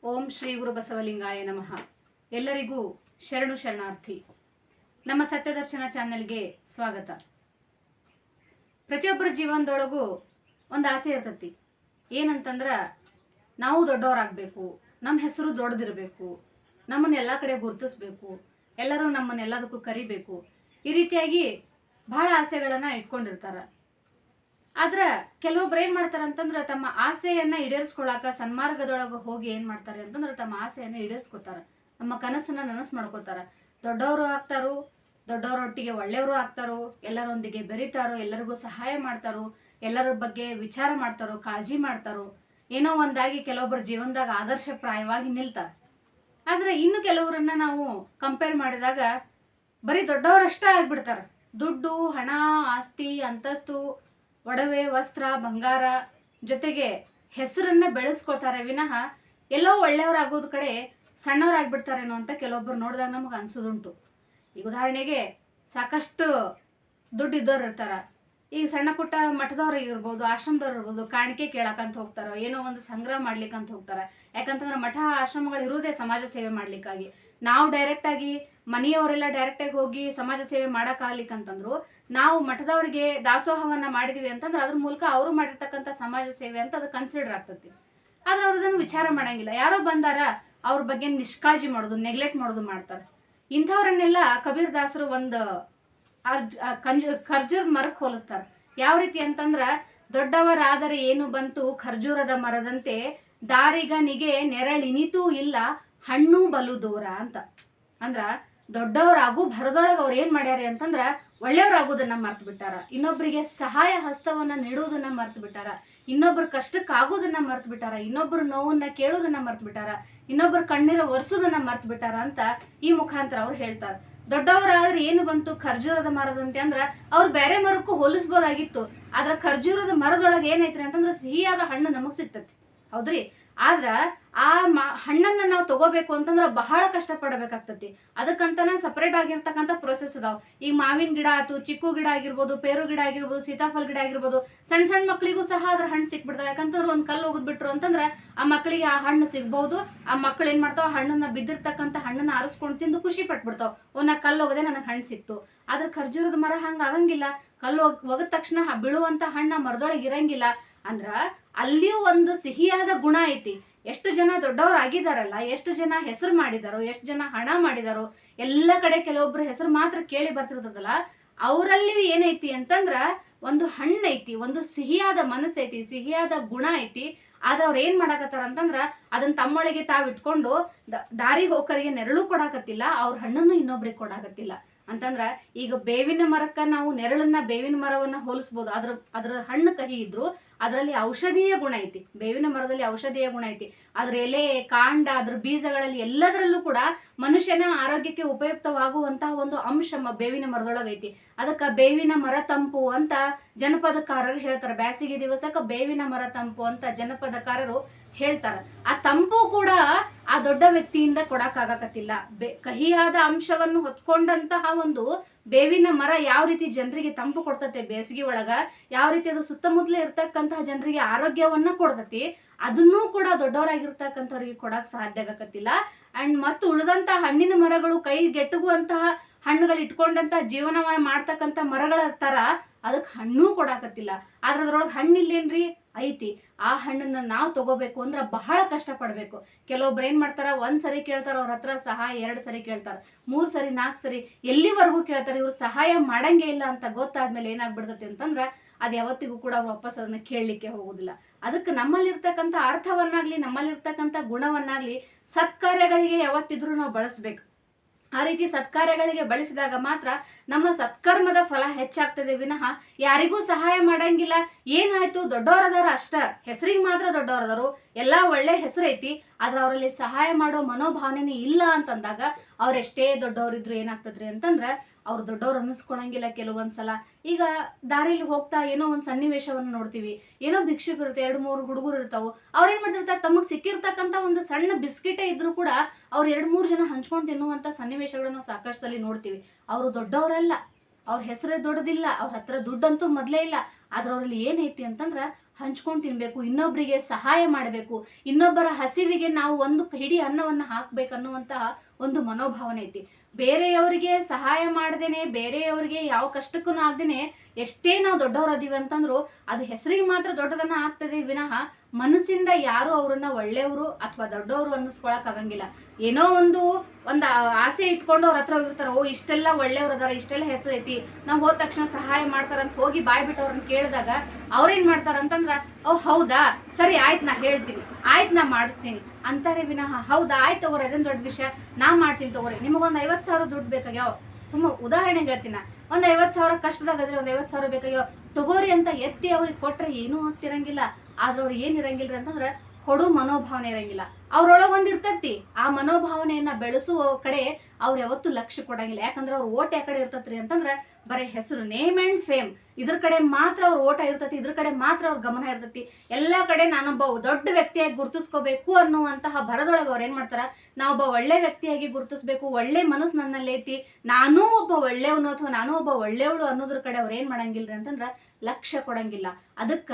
ಓಂ ಶ್ರೀ ಗುರು ಬಸವಲಿಂಗಾಯ ನಮಃ. ಎಲ್ಲರಿಗೂ ಶರಣು ಶರಣಾರ್ಥಿ. ನಮ್ಮ ಸತ್ಯದರ್ಶನ ಚಾನೆಲ್ಗೆ ಸ್ವಾಗತ. ಪ್ರತಿಯೊಬ್ಬರ ಜೀವನದೊಳಗೂ ಒಂದು ಆಸೆ ಇರ್ತತಿ. ಏನಂತಂದ್ರೆ ನಾವು ದೊಡ್ಡವರಾಗಬೇಕು, ನಮ್ಮ ಹೆಸರು ದೊಡ್ಡದಿರಬೇಕು, ನಮ್ಮನ್ನ ಎಲ್ಲ ಕಡೆ ಗುರುತಿಸ್ಬೇಕು, ಎಲ್ಲರೂ ನಮ್ಮನ್ನೆಲ್ಲದಕ್ಕೂ ಕರಿಬೇಕು, ಈ ರೀತಿಯಾಗಿ ಬಹಳ ಆಸೆಗಳನ್ನು ಇಟ್ಕೊಂಡಿರ್ತಾರೆ. ಆದ್ರೆ ಕೆಲವೊಬ್ರು ಏನ್ ಮಾಡ್ತಾರೆ ಅಂತಂದ್ರೆ ತಮ್ಮ ಆಸೆಯನ್ನ ಈಡೇರಿಸ್ಕೊಳಕ ಸನ್ಮಾರ್ಗದೊಳಗೆ ಹೋಗಿ ಏನ್ ಮಾಡ್ತಾರೆ ಅಂತಂದ್ರೆ ತಮ್ಮ ಆಸೆಯನ್ನ ಈಡೇರಿಸ್ಕೊತಾರ, ನಮ್ಮ ಕನಸನ್ನ ನನಸು ಮಾಡ್ಕೋತಾರ. ದೊಡ್ಡವರು ಆಗ್ತಾರೋ, ದೊಡ್ಡವರೊಟ್ಟಿಗೆ ಒಳ್ಳೆಯವರು ಆಗ್ತಾರೋ, ಎಲ್ಲರೊಂದಿಗೆ ಬೆರೀತಾರೋ, ಎಲ್ಲರಿಗೂ ಸಹಾಯ ಮಾಡ್ತಾರೋ, ಎಲ್ಲರ ಬಗ್ಗೆ ವಿಚಾರ ಮಾಡ್ತಾರೋ, ಕಾಳಜಿ ಮಾಡ್ತಾರೋ, ಏನೋ ಒಂದಾಗಿ ಕೆಲವೊಬ್ಬರ ಜೀವನದಾಗ ಆದರ್ಶಪ್ರಾಯವಾಗಿ ನಿಲ್ತಾರೆ. ಆದ್ರೆ ಇನ್ನು ಕೆಲವರನ್ನ ನಾವು ಕಂಪೇರ್ ಮಾಡಿದಾಗ ಬರೀ ದೊಡ್ಡವರಷ್ಟೇ ಆಗ್ಬಿಡ್ತಾರ. ದುಡ್ಡು, ಹಣ, ಆಸ್ತಿ, ಅಂತಸ್ತು, ಒಡವೆ, ವಸ್ತ್ರ, ಬಂಗಾರ ಜೊತೆಗೆ ಹೆಸರನ್ನ ಬೆಳೆಸ್ಕೊಳ್ತಾರೆ ವಿನಃ ಎಲ್ಲೋ ಒಳ್ಳೆಯವರಾಗೋದ್ ಕಡೆ ಸಣ್ಣವರಾಗ್ಬಿಡ್ತಾರೇನೋ ಅಂತ ಕೆಲವೊಬ್ಬರು ನೋಡಿದಾಗ ನಮಗೆ ಅನ್ಸೋದುಂಟು. ಈಗ ಉದಾಹರಣೆಗೆ ಸಾಕಷ್ಟು ದುಡ್ಡು ಇದ್ದವ್ರು ಇರ್ತಾರ. ಈಗ ಸಣ್ಣ ಪುಟ್ಟ ಮಠದವ್ರು ಇರ್ಬೋದು, ಆಶ್ರಮದವ್ರು ಇರ್ಬೋದು, ಕಾಣಿಕೆ ಕೇಳಕ್ಕಂತ ಹೋಗ್ತಾರ, ಏನೋ ಒಂದು ಸಂಗ್ರಹ ಮಾಡ್ಲಿಕ್ಕಂತ ಹೋಗ್ತಾರ. ಯಾಕಂತಂದ್ರೆ ಮಠ ಆಶ್ರಮಗಳು ಇರುವುದೇ ಸಮಾಜ ಸೇವೆ ಮಾಡ್ಲಿಕ್ಕಾಗಿ. ನಾವು ಡೈರೆಕ್ಟ್ ಆಗಿ ಮನೆಯವರೆಲ್ಲ ಡೈರೆಕ್ಟ್ ಆಗಿ ಹೋಗಿ ಸಮಾಜ ಸೇವೆ ಮಾಡಕ್ಕಾಗ್ಲಿಕ್ಕಂತಂದ್ರು ನಾವು ಮಠದವ್ರಿಗೆ ದಾಸೋಹವನ್ನ ಮಾಡಿದೀವಿ ಅಂತಂದ್ರೆ ಅದ್ರ ಮೂಲಕ ಅವರು ಮಾಡಿರ್ತಕ್ಕಂಥ ಸಮಾಜ ಸೇವೆ ಅಂತ ಅದು ಕನ್ಸಿಡರ್ ಆಗ್ತತಿ. ಆದ್ರೆ ಅವ್ರದನ್ನು ವಿಚಾರ ಮಾಡಂಗಿಲ್ಲ. ಯಾರೋ ಬಂದಾರ ಅವ್ರ ಬಗ್ಗೆ ನಿಷ್ಕಾಳಜಿ ಮಾಡೋದು, ನೆಗ್ಲೆಕ್ಟ್ ಮಾಡೋದು ಮಾಡ್ತಾರೆ. ಇಂಥವ್ರನ್ನೆಲ್ಲ ಕಬೀರ್ ದಾಸರು ಒಂದು ಖರ್ಜೂರ್ ಮರಕ್ಕೆ ಹೋಲಿಸ್ತಾರೆ. ಯಾವ ರೀತಿ ಅಂತಂದ್ರ ದೊಡ್ಡವರಾದರೆ ಏನು ಬಂತು ಖರ್ಜೂರದ ಮರದಂತೆ, ದಾರಿಗನಿಗೆ ನೆರಳಿನಿತೂ ಇಲ್ಲ ಹಣ್ಣು ಬಲು ದೂರ ಅಂತ. ಅಂದ್ರ ದೊಡ್ಡವರಾಗೂ ಭರದೊಳಗ ಅವ್ರು ಏನ್ ಮಾಡ್ಯಾರ ಅಂತಂದ್ರ ಒಳ್ಳೆಯವರಾಗೋದನ್ನ ಮರ್ತು ಬಿಟ್ಟಾರ, ಇನ್ನೊಬ್ಬರಿಗೆ ಸಹಾಯ ಹಸ್ತವನ್ನ ನೀಡುವುದನ್ನ ಮರ್ತು ಬಿಟ್ಟಾರ, ಇನ್ನೊಬ್ಬರ ಕಷ್ಟಕ್ಕಾಗೋದನ್ನ ಮರ್ತು ಬಿಟ್ಟಾರ, ಇನ್ನೊಬ್ಬರ ನೋವನ್ನ ಕೇಳೋದನ್ನ ಮರ್ತು ಬಿಟ್ಟಾರ, ಇನ್ನೊಬ್ಬರ ಕಣ್ಣೀರ ಒರೆಸೋದನ್ನ ಮರ್ತು ಬಿಟ್ಟಾರ ಅಂತ ಈ ಮುಖಾಂತರ ಅವ್ರು ಹೇಳ್ತಾರ. ದೊಡ್ಡವರಾದ್ರೆ ಏನು ಬಂತು ಖರ್ಜೂರದ ಮರದಂತೆ ಅಂದ್ರ ಅವ್ರು ಬೇರೆ ಮರಕ್ಕೂ ಹೋಲಿಸ್ಬೋದಾಗಿತ್ತು. ಆದ್ರ ಖರ್ಜೂರದ ಮರದೊಳಗೆ ಏನೈತ್ರಿ ಅಂತಂದ್ರ ಸಿಹಿಯಾದ ಹಣ್ಣು ನಮಗ್ ಸಿಗ್ತತಿ, ಹೌದ್ರಿ. ಆದ್ರ ಆ ಹಣ್ಣನ್ನ ನಾವು ತಗೋಬೇಕು ಅಂತಂದ್ರ ಬಹಳ ಕಷ್ಟ ಪಡಬೇಕಾಗ್ತತಿ. ಅದಕ್ಕಂತಾನೆ ಸಪರೇಟ್ ಆಗಿರ್ತಕ್ಕಂಥ ಪ್ರೊಸೆಸ್ ಅದಾವ. ಈಗ ಮಾವಿನ ಗಿಡ ಆಯ್ತು, ಚಿಕ್ಕು ಗಿಡ ಆಗಿರ್ಬೋದು, ಪೇರು ಗಿಡ ಆಗಿರ್ಬೋದು, ಸೀತಾಫಲ ಗಿಡ ಆಗಿರ್ಬೋದು, ಸಣ್ಣ ಸಣ್ಣ ಮಕ್ಳಿಗೂ ಸಹ ಅದ್ರ ಹಣ್ಣು ಸಿಕ್ಬಿಡ್ತಾವ. ಯಾಕಂತಂದ್ರೆ ಒಂದ್ ಕಲ್ಲು ಹೋಗ್ಬಿಟ್ರು ಅಂತಂದ್ರ ಆ ಮಕ್ಕಳಿಗೆ ಆ ಹಣ್ಣು ಸಿಗ್ಬಹುದು. ಆ ಮಕ್ಳು ಏನ್ ಮಾಡ್ತಾವ, ಹಣ್ಣನ್ನ ಬಿದ್ದಿರ್ತಕ್ಕಂಥ ಹಣ್ಣನ್ನ ಆರಿಸ್ಕೊಂಡು ತಿಂದು ಖುಷಿ ಪಟ್ಬಿಡ್ತಾವ. ನಾ ಕಲ್ಲು ಹೋಗದೆ ನನಗೆ ಹಣ್ಣು ಸಿಕ್ತು. ಆದ್ರೆ ಖರ್ಜೂರದ ಮರ ಹಂಗ ಆಗಂಗಿಲ್ಲ. ಕಲ್ಲು ಒಗದ ತಕ್ಷಣ ಬೀಳುವಂತ ಹಣ್ಣ ಮರದೊಳಗೆ ಇರಂಗಿಲ್ಲ. ಅಂದ್ರ ಅಲ್ಲಿಯೂ ಒಂದು ಸಿಹಿಯಾದ ಗುಣ ಐತಿ. ಎಷ್ಟು ಜನ ದೊಡ್ಡವ್ರು ಆಗಿದಾರಲ್ಲ, ಎಷ್ಟು ಜನ ಹೆಸರು ಮಾಡಿದಾರೋ, ಎಷ್ಟು ಜನ ಹಣ ಮಾಡಿದಾರೋ, ಎಲ್ಲ ಕಡೆ ಕೆಲವೊಬ್ರು ಹೆಸರು ಮಾತ್ರ ಕೇಳಿ ಬರ್ತಿರ್ತದಲ್ಲ, ಅವರಲ್ಲಿ ಏನೈತಿ ಅಂತಂದ್ರ ಒಂದು ಹಣ್ಣು ಐತಿ, ಒಂದು ಸಿಹಿಯಾದ ಮನಸ್ಸೈತಿ, ಸಿಹಿಯಾದ ಗುಣ ಐತಿ. ಆದ್ರೆ ಅವ್ರು ಏನ್ ಮಾಡಾಕತ್ತಾರ ಅಂತಂದ್ರ ಅದನ್ನ ತಮ್ಮೊಳಗೆ ತಾವ್ ಇಟ್ಕೊಂಡು ದಾರಿ ಹೋಕರಿಗೆ ನೆರಳು ಕೊಡಾಕತ್ತಿಲ್ಲ, ಅವ್ರ ಹಣ್ಣನ್ನು ಇನ್ನೊಬ್ರಿಗೆ ಕೊಡಾಕತ್ತಿಲ್ಲ. ಅಂತಂದ್ರ ಈಗ ಬೇವಿನ ಮರಕ್ಕ ನಾವು ನೆರಳನ್ನ ಬೇವಿನ ಮರವನ್ನ ಹೋಲಿಸ್ಬೋದು. ಅದ್ರ ಹಣ್ಣು ಕಹಿ ಇದ್ರು ಅದರಲ್ಲಿ ಔಷಧೀಯ ಗುಣ ಐತಿ. ಬೇವಿನ ಮರದಲ್ಲಿ ಔಷಧೀಯ ಗುಣ ಐತಿ. ಅದ್ರ ಎಲೆ, ಕಾಂಡ, ಅದ್ರ ಬೀಜಗಳಲ್ಲಿ ಎಲ್ಲದರಲ್ಲೂ ಕೂಡ ಮನುಷ್ಯನ ಆರೋಗ್ಯಕ್ಕೆ ಉಪಯುಕ್ತವಾಗುವಂತಹ ಒಂದು ಅಂಶ ಬೇವಿನ ಮರದೊಳಗೆ ಐತಿ. ಅದಕ್ಕ ಬೇವಿನ ಮರ ತಂಪು ಅಂತ ಜನಪದಕಾರರು ಹೇಳ್ತಾರೆ. ಬ್ಯಾಸಿಗೆ ದಿವಸಕ್ಕ ಬೇವಿನ ಮರ ತಂಪು ಅಂತ ಜನಪದಕಾರರು ಹೇಳ್ತಾರ. ಆ ತಂಪು ಕೂಡ ಆ ದೊಡ್ಡ ವ್ಯಕ್ತಿಯಿಂದ ಕೊಡಕ್ಕಾಗಕತ್ತಿಲ್ಲ. ಕಹಿಯಾದ ಅಂಶವನ್ನು ಹೊತ್ಕೊಂಡಂತಹ ಒಂದು ಬೇವಿನ ಮರ ಯಾವ ರೀತಿ ಜನರಿಗೆ ತಂಪು ಕೊಡ್ತತೆ ಬೇಸಿಗೆ ಒಳಗ, ಯಾವ ರೀತಿ ಅದ್ರ ಸುತ್ತಮುತ್ತಲೇ ಇರ್ತಕ್ಕಂತಹ ಜನರಿಗೆ ಆರೋಗ್ಯವನ್ನ ಕೊಡ್ತತಿ, ಅದನ್ನೂ ಕೂಡ ದೊಡ್ಡವರಾಗಿರ್ತಕ್ಕಂಥವ್ರಿಗೆ ಕೊಡಕ್ ಸಾಧ್ಯ ಆಗಕತ್ತಿಲ್ಲ. ಅಂಡ್ ಮತ್ತು ಉಳಿದಂತ ಹಣ್ಣಿನ ಮರಗಳು ಕೈಗೆಟುಗುವಂತಹ ಹಣ್ಣುಗಳು ಇಟ್ಕೊಂಡಂತ ಜೀವನ ಮಾಡ್ತಕ್ಕಂಥ ಮರಗಳ ತರ ಅದಕ್ಕೆ ಹಣ್ಣು ಕೊಡಾಕತ್ತಿಲ್ಲ. ಆದ್ರೆ ಅದ್ರೊಳಗೆ ಹಣ್ಣಿಲ್ಲೇನ್ರಿ ಐತಿ. ಆ ಹಣ್ಣನ್ನ ನಾವು ತಗೋಬೇಕು ಅಂದ್ರ ಬಹಳ ಕಷ್ಟ ಪಡ್ಬೇಕು. ಕೆಲವೊಬ್ರು ಏನ್ ಮಾಡ್ತಾರ, ಒಂದ್ ಸರಿ ಕೇಳ್ತಾರ ಅವ್ರ ಹತ್ರ ಸಹಾಯ, 2 ಸರಿ ಕೇಳ್ತಾರ, 3 ಸರಿ 4 ಸರಿ ಎಲ್ಲಿವರೆಗೂ ಕೇಳ್ತಾರ. ಇವ್ರು ಸಹಾಯ ಮಾಡಂಗೇ ಇಲ್ಲ ಅಂತ ಗೊತ್ತಾದ್ಮೇಲೆ ಏನಾಗ್ಬಿಡ್ತತಿ ಅಂತಂದ್ರ ಅದ್ ಯಾವತ್ತಿಗೂ ಕೂಡ ವಾಪಸ್ ಅದನ್ನ ಕೇಳಲಿಕ್ಕೆ ಹೋಗುದಿಲ್ಲ. ಅದಕ್ಕೆ ನಮ್ಮಲ್ಲಿರ್ತಕ್ಕಂಥ ಅರ್ಥವನ್ನಾಗ್ಲಿ, ನಮ್ಮಲ್ಲಿರ್ತಕ್ಕಂಥ ಗುಣವನ್ನಾಗ್ಲಿ ಸತ್ಕಾರ್ಯಗಳಿಗೆ ಯಾವತ್ತಿದ್ರು ನಾವು ಬಳಸ್ಬೇಕು. ಆ ರೀತಿ ಸತ್ಕಾರ್ಯಗಳಿಗೆ ಬಳಸಿದಾಗ ಮಾತ್ರ ನಮ್ಮ ಸತ್ಕರ್ಮದ ಫಲ ಹೆಚ್ಚಾಗ್ತದೆ ವಿನಃ ಯಾರಿಗೂ ಸಹಾಯ ಮಾಡಂಗಿಲ್ಲ. ಏನಾಯ್ತು, ದೊಡ್ಡವರದಾರ ಅಷ್ಟ, ಹೆಸರಿಗೆ ಮಾತ್ರ ದೊಡ್ಡವರದಾರು, ಎಲ್ಲಾ ಒಳ್ಳೆ ಹೆಸರೈತಿ, ಆದ್ರೆ ಅವರಲ್ಲಿ ಸಹಾಯ ಮಾಡೋ ಮನೋಭಾವನೆ ಇಲ್ಲ ಅಂತಂದಾಗ ಅವ್ರೆಷ್ಟೇ ದೊಡ್ಡವರಿದ್ರು ಏನಾಗ್ತದ್ರಿ ಅಂತಂದ್ರ ಅವ್ರು ದೊಡ್ಡವ್ರು ಅನ್ನಿಸ್ಕೊಳಂಗಿಲ್ಲ. ಕೆಲವೊಂದ್ಸಲ ಈಗ ದಾರಿಲಿ ಹೋಗ್ತಾ ಏನೋ ಒಂದ್ ಸನ್ನಿವೇಶವನ್ನು ನೋಡ್ತೀವಿ, ಏನೋ ಭಿಕ್ಷುಕರು ಇರುತ್ತೆ, 2-3 ಹುಡುಗರು ಇರ್ತಾವು. ಅವ್ರೇನ್ ಮಾಡ್ತಿರ್ತಾರೆ, ತಮಗ್ ಸಿಕ್ಕಿರ್ತಕ್ಕಂಥ ಒಂದು ಸಣ್ಣ ಬಿಸ್ಕಿಟೇ ಇದ್ರು ಕೂಡ ಅವ್ರು 2-3 ಜನ ಹಂಚ್ಕೊಂಡು ತಿನ್ನುವಂತ ಸನ್ನಿವೇಶಗಳನ್ನ ನಾವು ಸಾಕಷ್ಟು ಸಲ ನೋಡ್ತೀವಿ. ಅವರು ದೊಡ್ಡವರಲ್ಲ, ಅವ್ರ ಹೆಸರೇ ದೊಡ್ಡದಿಲ್ಲ, ಅವ್ರ ಹತ್ರ ದುಡ್ಡಂತೂ ಮೊದ್ಲೇ ಇಲ್ಲ, ಆದ್ರೆ ಅವ್ರಲ್ಲಿ ಏನೈತಿ ಅಂತಂದ್ರ ಹಂಚ್ಕೊಂಡು ತಿನ್ಬೇಕು, ಇನ್ನೊಬ್ಬರಿಗೆ ಸಹಾಯ ಮಾಡಬೇಕು, ಇನ್ನೊಬ್ಬರ ಹಸಿವಿಗೆ ನಾವು ಒಂದು ಹಿಡಿ ಅನ್ನವನ್ನ ಹಾಕ್ಬೇಕನ್ನುವಂತಹ ಒಂದು ಮನೋಭಾವನೆ ಐತಿ. ಬೇರೆಯವರಿಗೆ ಸಹಾಯ ಮಾಡದೇನೆ, ಬೇರೆಯವರಿಗೆ ಯಾವ ಕಷ್ಟಕ್ಕೂ ಆಗ್ದೇನೆ ಎಷ್ಟೇ ನಾವು ದೊಡ್ಡವ್ರು ಅದೀವಿ ಅಂತಂದ್ರು ಅದು ಹೆಸರಿಗೆ ಮಾತ್ರ ದೊಡ್ಡದನ್ನ ಆಗ್ತದೆ ವಿನಃ ಮನಸ್ಸಿಂದ ಯಾರು ಅವ್ರನ್ನ ಒಳ್ಳೆಯವರು ಅಥವಾ ದೊಡ್ಡವರು ಅನ್ನಿಸ್ಕೊಳಕ್ ಆಗಂಗಿಲ್ಲ. ಏನೋ ಒಂದು ಆಸೆ ಇಟ್ಕೊಂಡು ಅವ್ರ ಹತ್ರ ಹೋಗಿರ್ತಾರ, ಓ ಇಷ್ಟೆಲ್ಲ ಒಳ್ಳೆಯವ್ರ ಅದಾರ, ಇಷ್ಟೆಲ್ಲ ಹೆಸರು ಐತಿ, ನಾವು ಹೋದ ತಕ್ಷಣ ಸಹಾಯ ಮಾಡ್ತಾರಂತ ಹೋಗಿ ಬಾಯ್ ಬಿಟ್ಟು ಅವ್ರನ್ನ ಕೇಳಿದಾಗ ಅವ್ರೇನ್ ಮಾಡ್ತಾರಂತಂದ್ರ, ಓ ಹೌದಾ ಸರಿ ಆಯ್ತು ನಾ ಹೇಳ್ತೀನಿ, ಆಯ್ತು ನಾ ಮಾಡಿಸ್ತೀನಿ ಅಂತಾರೆ ವಿನಃ ಹೌದಾ ಆಯ್ತು ತಗೋರಿ ಅದೇನ್ ದೊಡ್ಡ ವಿಷಯ ನಾ ಮಾಡ್ತೀನಿ ತಗೋರಿ, ನಿಮಗೊಂದು 50,000 ದುಡ್ಡು ಬೇಕಾಗ್ಯಾವ, ಸುಮ್ಮ ಉದಾಹರಣೆಗೆ ಹೇಳ್ತೀನ, ಒಂದ್ 50,000 ಕಷ್ಟದಾಗದ್ರೆ ಒಂದ್ 50,000 ಬೇಕಾಗ್ಯಾವ ತಗೋರಿ ಅಂತ ಎತ್ತಿ ಅವ್ರಿಗೆ ಕೊಟ್ರೆ ಏನೂ ಆಗ್ತಿರಂಗಿಲ್ಲ. ಆದ್ರೆ ಅವ್ರಿಗೆ ಏನ್ ಇರಂಗಿಲ್ರಿ ಅಂತಂದ್ರ ಕೊಡು ಮನೋಭಾವನೆ ಇರಂಗಿಲ್ಲ. ಅವ್ರೊಳಗೆ ಒಂದ್ ಇರ್ತತಿ, ಆ ಮನೋಭಾವನೆಯನ್ನ ಬೆಳೆಸುವ ಕಡೆ ಅವ್ರು ಯಾವತ್ತೂ ಲಕ್ಷ್ಯ ಕೊಡಂಗಿಲ್ಲ. ಯಾಕಂದ್ರೆ ಅವ್ರ ಓಟ್ ಯಾ ಕಡೆ ಇರ್ತತ್ರಿ ಅಂತಂದ್ರೆ ಬರೀ ಹೆಸರು, ನೇಮ್ ಅಂಡ್ ಫೇಮ್, ಇದ್ರ ಕಡೆ ಮಾತ್ರ ಅವ್ರ ಓಟ ಇರ್ತತಿ, ಇದ್ರ ಕಡೆ ಮಾತ್ರ ಅವ್ರ ಗಮನ ಇರ್ತತಿ. ಎಲ್ಲಾ ಕಡೆ ನಾನೊಬ್ಬ ದೊಡ್ಡ ವ್ಯಕ್ತಿಯಾಗಿ ಗುರುತಿಸ್ಕೋಬೇಕು ಅನ್ನುವಂತಹ ಭರದೊಳಗೆ ಅವ್ರು ಏನ್ ಮಾಡ್ತಾರ, ನಾವೊಬ್ಬ ಒಳ್ಳೆ ವ್ಯಕ್ತಿಯಾಗಿ ಗುರುತಿಸ್ಬೇಕು, ಒಳ್ಳೆ ಮನಸ್ಸು ನನ್ನಲ್ಲಿ ಐತಿ, ನಾನೂ ಒಬ್ಬ ಒಳ್ಳೆಯವನು ಅಥವಾ ನಾನೂ ಒಬ್ಬ ಒಳ್ಳೆಯವಳು ಅನ್ನೋದ್ರ ಕಡೆ ಅವ್ರು ಏನ್ ಮಾಡಂಗಿಲ್ರಿ ಅಂತಂದ್ರ ಲಕ್ಷ್ಯ ಕೊಡಂಗಿಲ್ಲ. ಅದಕ್ಕ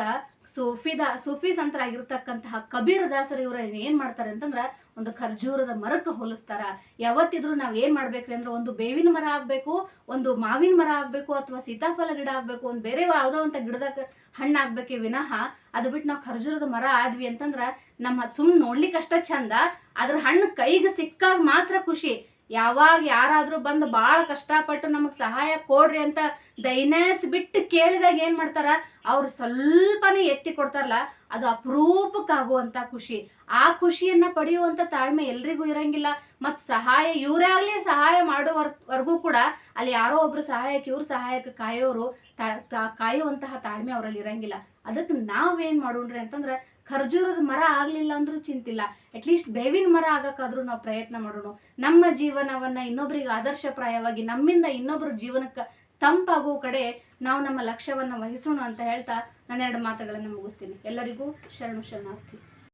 ಸೂಫಿ ಸಂತರಾಗಿರ್ತಕ್ಕಂತಹ ಕಬೀರ್ ದಾಸರು ಇವ್ರ ಏನ್ ಮಾಡ್ತಾರೆ ಅಂತಂದ್ರ ಒಂದು ಖರ್ಜೂರದ ಮರಕ್ಕೆ ಹೋಲಿಸ್ತಾರ. ಯಾವತ್ತಿದ್ರು ನಾವ್ ಏನ್ ಮಾಡ್ಬೇಕ್ರಿ ಅಂದ್ರೆ ಒಂದು ಬೇವಿನ ಮರ ಆಗ್ಬೇಕು, ಒಂದು ಮಾವಿನ ಮರ ಆಗ್ಬೇಕು, ಅಥವಾ ಸೀತಾಫಲ ಗಿಡ ಆಗ್ಬೇಕು, ಒಂದ್ ಬೇರೆ ಯಾವ್ದೋ ಅಂತ ಗಿಡದಾಗ ಹಣ್ಣು ಆಗ್ಬೇಕೆ ವಿನಃ ಅದು ಬಿಟ್ಟು ನಾವು ಖರ್ಜೂರದ ಮರ ಆದ್ವಿ ಅಂತಂದ್ರ ನಮ್ಮ ನೋಡ್ಲಿಕ್ಕಷ್ಟ ಚಂದ, ಅದ್ರ ಹಣ್ಣು ಕೈಗೆ ಸಿಕ್ಕಾಗ ಮಾತ್ರ ಖುಷಿ. ಯಾವಾಗ ಯಾರಾದ್ರೂ ಬಂದು ಬಹಳ ಕಷ್ಟಪಟ್ಟು ನಮಗ್ ಸಹಾಯ ಕೊಡ್ರಿ ಅಂತ ದೈನ್ಯಾಸ್ ಬಿಟ್ಟು ಕೇಳಿದಾಗ ಏನ್ ಮಾಡ್ತಾರ, ಅವ್ರು ಸ್ವಲ್ಪನೇ ಎತ್ತಿ ಕೊಡ್ತಾರಲ್ಲ ಅದು ಅಪರೂಪಕ್ಕಾಗುವಂತ ಖುಷಿ. ಆ ಖುಷಿಯನ್ನ ಪಡೆಯುವಂತ ತಾಳ್ಮೆ ಎಲ್ರಿಗೂ ಇರಂಗಿಲ್ಲ. ಮತ್ ಸಹಾಯ ಇವರೇ ಆಗ್ಲಿ ಸಹಾಯ ಮಾಡೋವರೆಗೂ ಕೂಡ ಅಲ್ಲಿ ಯಾರೋ ಒಬ್ರು ಸಹಾಯಕ್ಕೆ ಇವ್ರ ಸಹಾಯಕ್ಕೆ ಕಾಯುವಂತಹ ತಾಳ್ಮೆ ಅವರಲ್ಲಿ ಇರಂಗಿಲ್ಲ. ಅದಕ್ಕೆ ನಾವೇನ್ ಮಾಡೋಣ್ರಿ ಅಂತಂದ್ರ ಖರ್ಜೂರದ ಮರ ಆಗ್ಲಿಲ್ಲ ಅಂದ್ರೂ ಚಿಂತಿಲ್ಲ, ಅಟ್ಲೀಸ್ಟ್ ಬೇವಿನ ಮರ ಆಗಕ್ಕಾದ್ರೂ ನಾವು ಪ್ರಯತ್ನ ಮಾಡೋಣ. ನಮ್ಮ ಜೀವನವನ್ನ ಇನ್ನೊಬ್ರಿಗೆ ಆದರ್ಶಪ್ರಾಯವಾಗಿ ನಮ್ಮಿಂದ ಇನ್ನೊಬ್ರ ಜೀವನಕ್ಕೆ ತಂಪಾಗುವ ಕಡೆ ನಾವು ನಮ್ಮ ಲಕ್ಷ್ಯವನ್ನ ವಹಿಸೋಣ ಅಂತ ಹೇಳ್ತಾ ನಾನು 2 ಮಾತುಗಳನ್ನ ಮುಗಿಸ್ತೀನಿ. ಎಲ್ಲರಿಗೂ ಶರಣಾರ್ಥಿ.